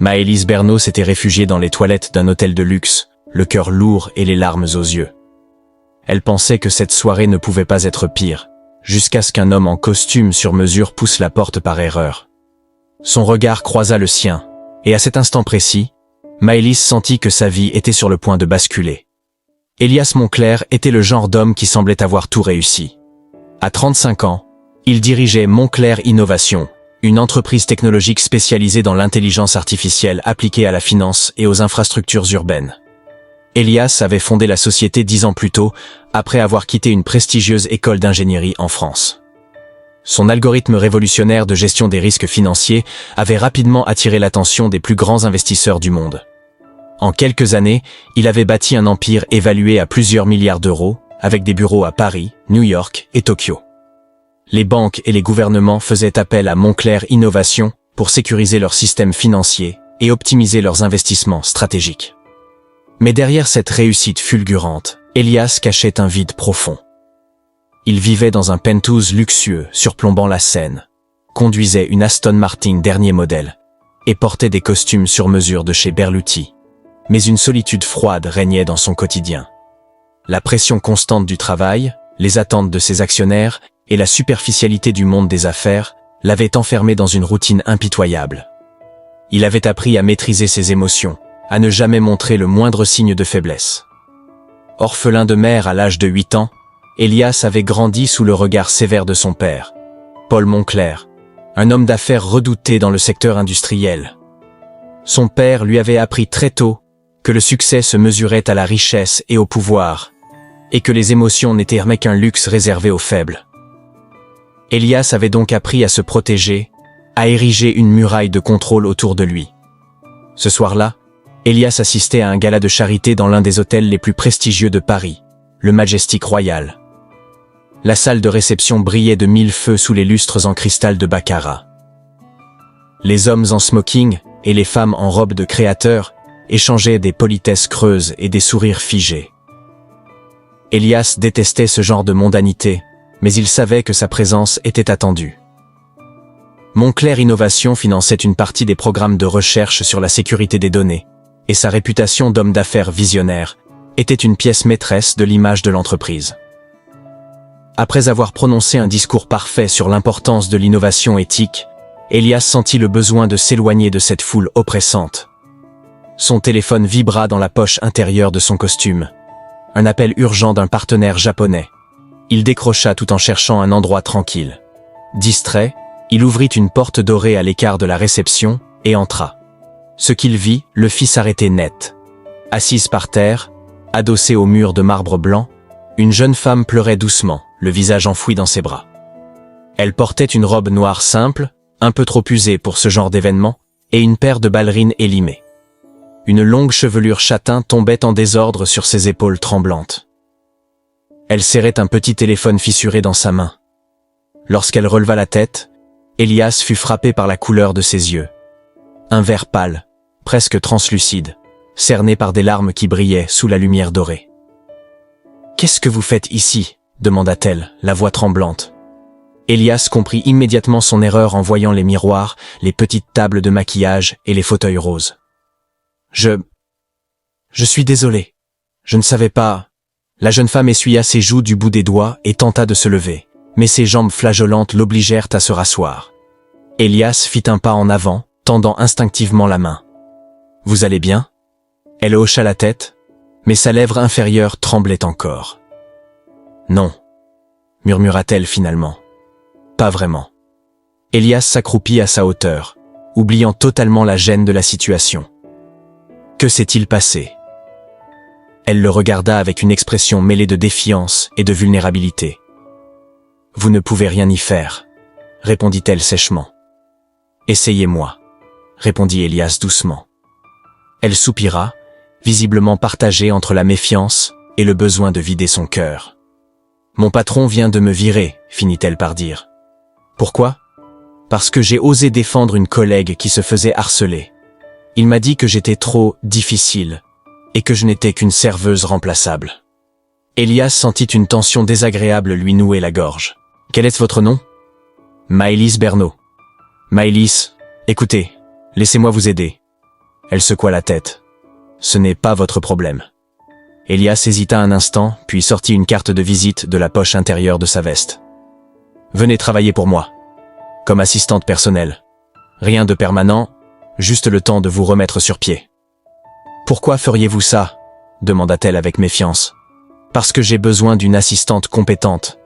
Maëlys Bernot s'était réfugiée dans les toilettes d'un hôtel de luxe, le cœur lourd et les larmes aux yeux. Elle pensait que cette soirée ne pouvait pas être pire, jusqu'à ce qu'un homme en costume sur mesure pousse la porte par erreur. Son regard croisa le sien, et à cet instant précis, Maëlys sentit que sa vie était sur le point de basculer. Elias Monclerc était le genre d'homme qui semblait avoir tout réussi. À 35 ans, il dirigeait Monclerc Innovation, une entreprise technologique spécialisée dans l'intelligence artificielle appliquée à la finance et aux infrastructures urbaines. Elias avait fondé la société 10 ans plus tôt, après avoir quitté une prestigieuse école d'ingénierie en France. Son algorithme révolutionnaire de gestion des risques financiers avait rapidement attiré l'attention des plus grands investisseurs du monde. En quelques années, il avait bâti un empire évalué à plusieurs milliards d'euros, avec des bureaux à Paris, New York et Tokyo. Les banques et les gouvernements faisaient appel à Monclerc Innovation pour sécuriser leurs systèmes financiers et optimiser leurs investissements stratégiques. Mais derrière cette réussite fulgurante, Elias cachait un vide profond. Il vivait dans un penthouse luxueux surplombant la Seine, conduisait une Aston Martin dernier modèle et portait des costumes sur mesure de chez Berluti. Mais une solitude froide régnait dans son quotidien. La pression constante du travail, les attentes de ses actionnaires et la superficialité du monde des affaires l'avaient enfermé dans une routine impitoyable. Il avait appris à maîtriser ses émotions, à ne jamais montrer le moindre signe de faiblesse. Orphelin de mère à l'âge de 8 ans, Elias avait grandi sous le regard sévère de son père, Paul Monclerc, un homme d'affaires redouté dans le secteur industriel. Son père lui avait appris très tôt que le succès se mesurait à la richesse et au pouvoir, et que les émotions n'étaient jamais qu'un luxe réservé aux faibles. Elias avait donc appris à se protéger, à ériger une muraille de contrôle autour de lui. Ce soir-là, Elias assistait à un gala de charité dans l'un des hôtels les plus prestigieux de Paris, le Majestic Royal. La salle de réception brillait de 1000 feux sous les lustres en cristal de Baccarat. Les hommes en smoking et les femmes en robe de créateur échangeaient des politesses creuses et des sourires figés. Elias détestait ce genre de mondanité, mais il savait que sa présence était attendue. Monclerc Innovation finançait une partie des programmes de recherche sur la sécurité des données, et sa réputation d'homme d'affaires visionnaire était une pièce maîtresse de l'image de l'entreprise. Après avoir prononcé un discours parfait sur l'importance de l'innovation éthique, Elias sentit le besoin de s'éloigner de cette foule oppressante. Son téléphone vibra dans la poche intérieure de son costume. Un appel urgent d'un partenaire japonais. Il décrocha tout en cherchant un endroit tranquille. Distrait, il ouvrit une porte dorée à l'écart de la réception et entra. Ce qu'il vit le fit s'arrêter net. Assise par terre, adossée au mur de marbre blanc, une jeune femme pleurait doucement, le visage enfoui dans ses bras. Elle portait une robe noire simple, un peu trop usée pour ce genre d'événement, et une paire de ballerines élimées. Une longue chevelure châtain tombait en désordre sur ses épaules tremblantes. Elle serrait un petit téléphone fissuré dans sa main. Lorsqu'elle releva la tête, Elias fut frappé par la couleur de ses yeux. Un vert pâle, presque translucide, cerné par des larmes qui brillaient sous la lumière dorée. « Qu'est-ce que vous faites ici ?» demanda-t-elle, la voix tremblante. Elias comprit immédiatement son erreur en voyant les miroirs, les petites tables de maquillage et les fauteuils roses. Je suis désolé. Je ne savais pas. » La jeune femme essuya ses joues du bout des doigts et tenta de se lever, mais ses jambes flageolantes l'obligèrent à se rasseoir. Elias fit un pas en avant, tendant instinctivement la main. « Vous allez bien ?» Elle hocha la tête, mais sa lèvre inférieure tremblait encore. « Non » murmura-t-elle finalement. « Pas vraiment. » Elias s'accroupit à sa hauteur, oubliant totalement la gêne de la situation. Que s'est-il passé? Elle le regarda avec une expression mêlée de défiance et de vulnérabilité. « Vous ne pouvez rien y faire » répondit-elle sèchement. « Essayez-moi » répondit Elias doucement. Elle soupira, visiblement partagée entre la méfiance et le besoin de vider son cœur. « Mon patron vient de me virer » finit-elle par dire. « Pourquoi ? Parce que j'ai osé défendre une collègue qui se faisait harceler. Il m'a dit que j'étais trop difficile et que je n'étais qu'une serveuse remplaçable. » Elias sentit une tension désagréable lui nouer la gorge. « Quel est votre nom ?»« Maëlys Bernot. »« Maëlys, écoutez, laissez-moi vous aider. Elle secoua la tête. Ce n'est pas votre problème. Elias hésita un instant, puis sortit une carte de visite de la poche intérieure de sa veste. Venez travailler pour moi. Comme assistante personnelle. Rien de permanent, juste le temps de vous remettre sur pied. Pourquoi feriez-vous ça? Demanda-t-elle avec méfiance. Parce que j'ai besoin d'une assistante compétente.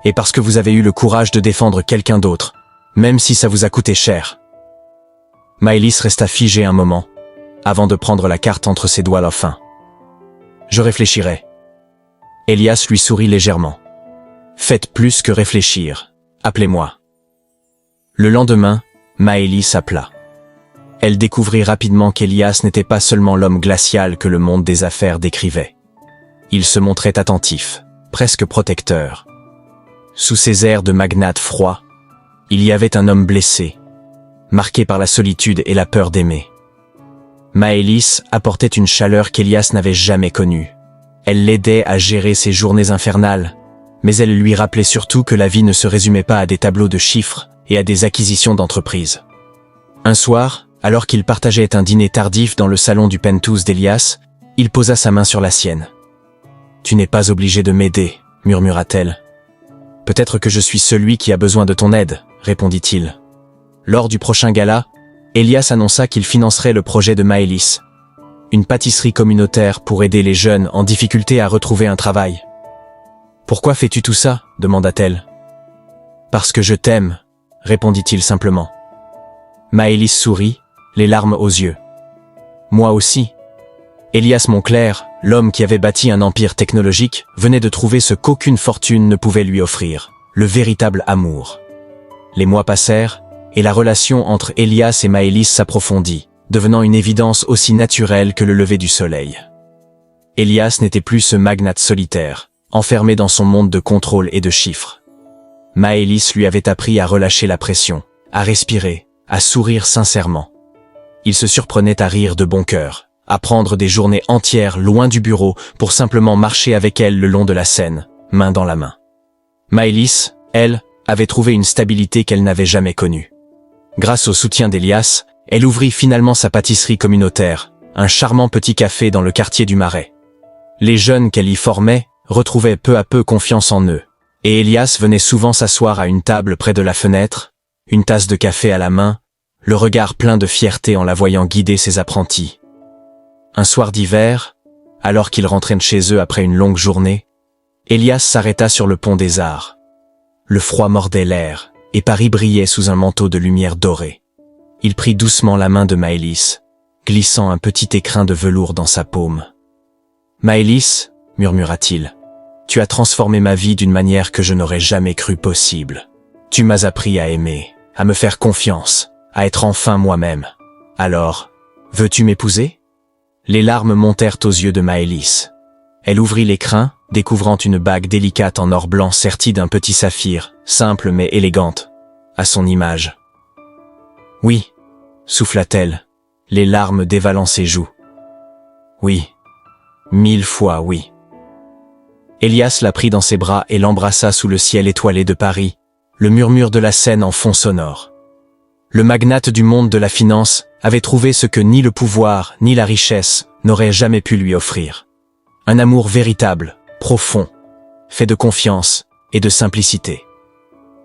Et parce que vous avez eu le courage de défendre quelqu'un d'autre, même si ça vous a coûté cher. Maëlys resta figée un moment, avant de prendre la carte entre ses doigts fins. Je réfléchirai. Elias lui sourit légèrement. Faites plus que réfléchir. Appelez-moi. Le lendemain, Maëlys appela. Elle découvrit rapidement qu'Elias n'était pas seulement l'homme glacial que le monde des affaires décrivait. Il se montrait attentif, presque protecteur. Sous ses airs de magnate froid, il y avait un homme blessé, marqué par la solitude et la peur d'aimer. Maëlys apportait une chaleur qu'Elias n'avait jamais connue. Elle l'aidait à gérer ses journées infernales, mais elle lui rappelait surtout que la vie ne se résumait pas à des tableaux de chiffres et à des acquisitions d'entreprise. Un soir, alors qu'il partageait un dîner tardif dans le salon du penthouse d'Elias, il posa sa main sur la sienne. « Tu n'es pas obligé de m'aider, » murmura-t-elle. « Peut-être que je suis celui qui a besoin de ton aide, » répondit-il. Lors du prochain gala, Elias annonça qu'il financerait le projet de Maëlys, une pâtisserie communautaire pour aider les jeunes en difficulté à retrouver un travail. « Pourquoi fais-tu tout ça ?» demanda-t-elle. « Parce que je t'aime, » répondit-il simplement. Maëlys sourit, les larmes aux yeux. « Moi aussi. » Elias Moncler, l'homme qui avait bâti un empire technologique, venait de trouver ce qu'aucune fortune ne pouvait lui offrir, le véritable amour. Les mois passèrent, et la relation entre Elias et Maëlys s'approfondit, devenant une évidence aussi naturelle que le lever du soleil. Elias n'était plus ce magnate solitaire, enfermé dans son monde de contrôle et de chiffres. Maëlys lui avait appris à relâcher la pression, à respirer, à sourire sincèrement. Il se surprenait à rire de bon cœur, à prendre des journées entières loin du bureau pour simplement marcher avec elle le long de la Seine, main dans la main. Maëlys, elle, avait trouvé une stabilité qu'elle n'avait jamais connue. Grâce au soutien d'Elias, elle ouvrit finalement sa pâtisserie communautaire, un charmant petit café dans le quartier du Marais. Les jeunes qu'elle y formait retrouvaient peu à peu confiance en eux, et Elias venait souvent s'asseoir à une table près de la fenêtre, une tasse de café à la main, le regard plein de fierté en la voyant guider ses apprentis. Un soir d'hiver, alors qu'ils rentraient chez eux après une longue journée, Elias s'arrêta sur le pont des Arts. Le froid mordait l'air, et Paris brillait sous un manteau de lumière dorée. Il prit doucement la main de Maëlys, glissant un petit écrin de velours dans sa paume. « Maëlys, » murmura-t-il, « tu as transformé ma vie d'une manière que je n'aurais jamais cru possible. Tu m'as appris à aimer, à me faire confiance, à être enfin moi-même. Alors, veux-tu m'épouser ?» Les larmes montèrent aux yeux de Maëlys. Elle ouvrit l'écrin, découvrant une bague délicate en or blanc sertie d'un petit saphir, simple mais élégante, à son image. « Oui, » souffla-t-elle, les larmes dévalant ses joues. « Oui, 1000 fois oui. » Elias la prit dans ses bras et l'embrassa sous le ciel étoilé de Paris, le murmure de la Seine en fond sonore. Le magnate du monde de la finance avait trouvé ce que ni le pouvoir ni la richesse n'auraient jamais pu lui offrir. Un amour véritable, profond, fait de confiance et de simplicité.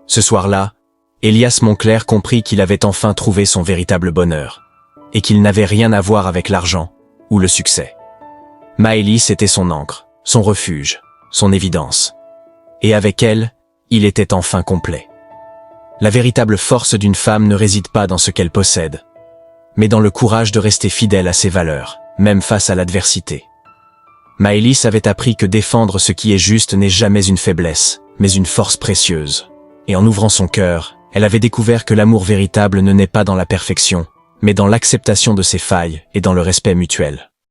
Ce soir-là, Elias Moncler comprit qu'il avait enfin trouvé son véritable bonheur, et qu'il n'avait rien à voir avec l'argent ou le succès. Maëlys était son ancre, son refuge, son évidence. Et avec elle, il était enfin complet. La véritable force d'une femme ne réside pas dans ce qu'elle possède, mais dans le courage de rester fidèle à ses valeurs, même face à l'adversité. Maëlys avait appris que défendre ce qui est juste n'est jamais une faiblesse, mais une force précieuse. Et en ouvrant son cœur, elle avait découvert que l'amour véritable ne naît pas dans la perfection, mais dans l'acceptation de ses failles et dans le respect mutuel.